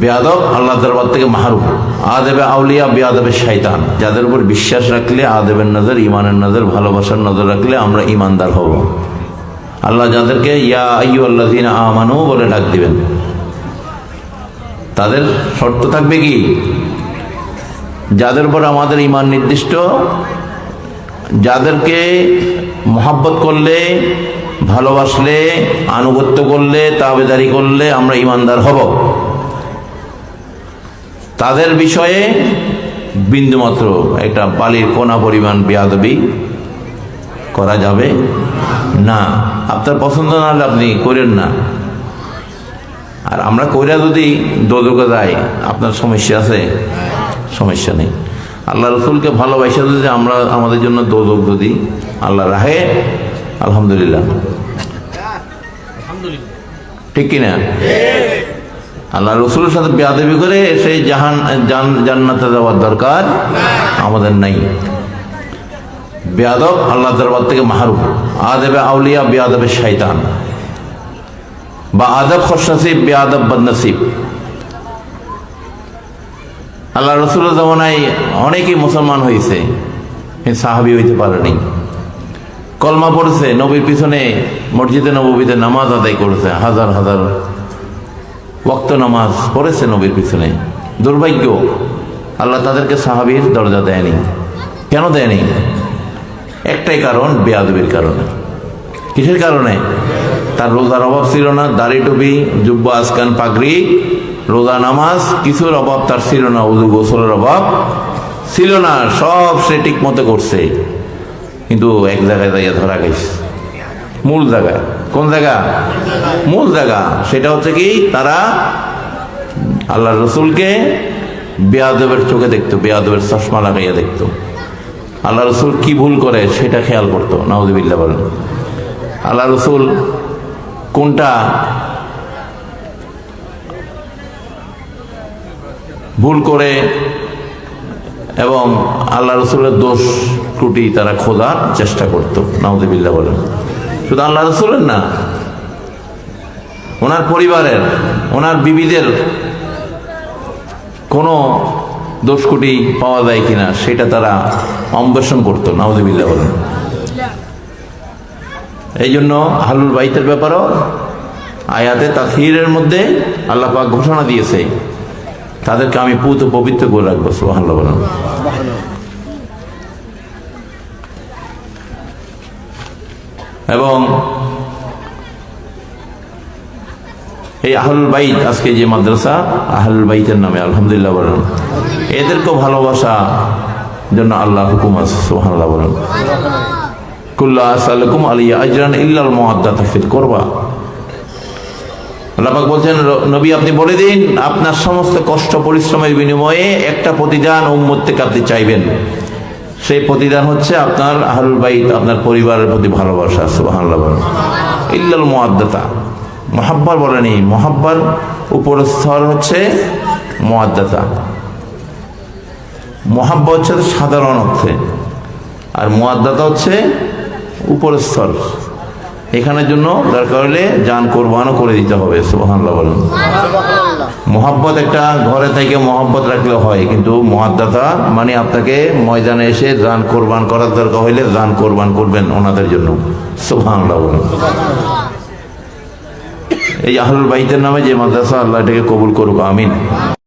বেয়াদব আল্লাহ দরবার থেকে মাহরুম। আদেবে আউলিয়া বেয়াদবে শয়তান। যাদের উপর বিশ্বাস রাখলে আদেবের নজর, ইমানের নজর, ভালোবাসার নজর রাখলে আমরা ইমানদার হব। আল্লাহ যাদেরকে ইয়া আইয়ুহাল্লাযীনা আমানু বলে ডাক দিবেন, তাদের শর্ত থাকবে কি? যাদের উপর আমাদের ইমান নির্দিষ্ট, যাদেরকে মহাব্বত করলে, ভালোবাসলে, আনুগত্য করলে, তাবেদারি করলে আমরা ইমানদার হব, তাদের বিষয়ে বিন্দুমাত্র একটা বালির কোনা পরিমাণ বেয়াদবি করা যাবে না। আপনার পছন্দ না হলে আপনি করেন না। আর আমরা কইরা যদি দোজখে যাই, আপনার সমস্যা আছে? সমস্যা নেই। আল্লাহ রসুলকে ভালোবাসা যদি আমরা আমাদের জন্য দোজখ যদি আল্লাহ রাহে, আলহামদুলিল্লাহ, ঠিক কিনা? আল্লাহ রসুলের সাথে বেয়াদবি করে সেই জান্নাতে যাওয়ার দরকার আমাদের নাই। বেয়াদব আল্লাহ দরবার থেকে মাহরুম। আদেবে আউলিয়া বেয়াদবে শয়তান, বা আদব খুশনসিব বেয়াদব বদনসিব। আল্লাহ রসুলের জমানায় অনেকেই মুসলমান হয়েছে, সাহাবী হইতে পারেনি। কলমা পড়েছে, নবীর পিছনে মসজিদে নববীতে নামাজ আদায় করেছে, হাজার হাজার ওয়াক্ত নামাজ পড়েছে নবীর পিছনে। দুর্ভাগ্য, আল্লাহ তাদেরকে সাহাবীর দরজা দেয়নি। কেন দেয়নি? একটাই কারণ, বেয়াদবির কারণে। কিসের কারণে? তার রোজার অভাব ছিল না, দাড়ি টুপি, জুব্বা, আসকান, পাগড়ি, রোজা, নামাজ, কিছুর অভাব তার ছিল না, উযু গোসলের অভাব ছিল না, সব সে ঠিক মতো করছে। কিন্তু এক জায়গায় যাইয়া ধরা গেছে, মূল জায়গা। কোন জায়গা? মূল জায়গা। সেটা হচ্ছে কি, তারা আল্লাহ রসুলকে বেয়াদবের চোখে দেখতো, বেয়াদবের চশমা লাগাইয়া দেখতো। আল্লাহ রসুল কি ভুল করে সেটা খেয়াল করতো। নাউযুবিল্লাহ বলেন। আল্লাহ রসুল কোনটা ভুল করে এবং আল্লাহ রসুলের দোষ ত্রুটি তারা খোঁজার চেষ্টা করতো। নাউযুবিল্লাহ বলেন। শুধু আল্লাহ রসুলের না, ওনার পরিবারের, ওনার বিবিদের কোনো দোষ ত্রুটি পাওয়া যায় কিনা সেটা তারা অন্বেষণ করতো। নাউযুবিল্লাহ বলেন। এই জন্য আহলুল বাইতের ব্যাপারও আয়াতে তাসহিরের মধ্যে আল্লাহ পাক ঘোষণা দিয়েছে, তাদেরকে আমি পুত পবিত্র করে রাখবো। সুবহানাল্লাহ বলেন। এবং এই আহলুল বাইত, আজকে যে মাদ্রাসা আহলুল বাইতের নামে, আলহামদুলিল্লাহ বলেন, এদেরকেও ভালোবাসা জন্য আল্লাহ হুকুম আছে। সুবহানাল্লাহ বলেন। কুল্লা আসআলুকুম আলাইহি আজরান ইল্লাল মুওয়াদ্দাতা ফিল কুরবা। আল্লাহ পাক বলছেন, নবী আপনি বলে দিন, আপনার সমস্ত কষ্ট পরিশ্রমের বিনিময়ে একটা প্রতিদান উম্মত থেকে আপনি চাইবেন। সেই প্রতিদান হচ্ছে আপনার আহলুল বাইত, আপনার পরিবারের প্রতি ভালোবাসা। সুবহানাল্লাহ বলেন। ইল্লাল মুওয়াদ্দাতা, মুহাব্বা বলেনি, মুহাব্বার উপরের স্তর হচ্ছে মুওয়াদ্দাতা। মুহাব্বা হচ্ছে সাধারণ অর্থে, আর মুওয়াদ্দাতা হচ্ছে উপরের স্তর। এখানের জন্য দরকার হলে জান কোরবানও করে দিতে হবে। সুবহানাল্লাহ বলেন। মোহাব্বত একটা ঘরে থেকে মোহাব্বত রাখলে হয়, কিন্তু মুওয়াদ্দাতা মানে আপনাকে ময়দানে এসে জান কোরবান করার দরকার হইলে জান কোরবান করবেন ওনাদের জন্য। সুবহানাল্লাহ বলেন। এই আহলুল বাইতের নামে যে মাদ্রাসা, আল্লাহ এটাকে কবুল করুক, আমিন।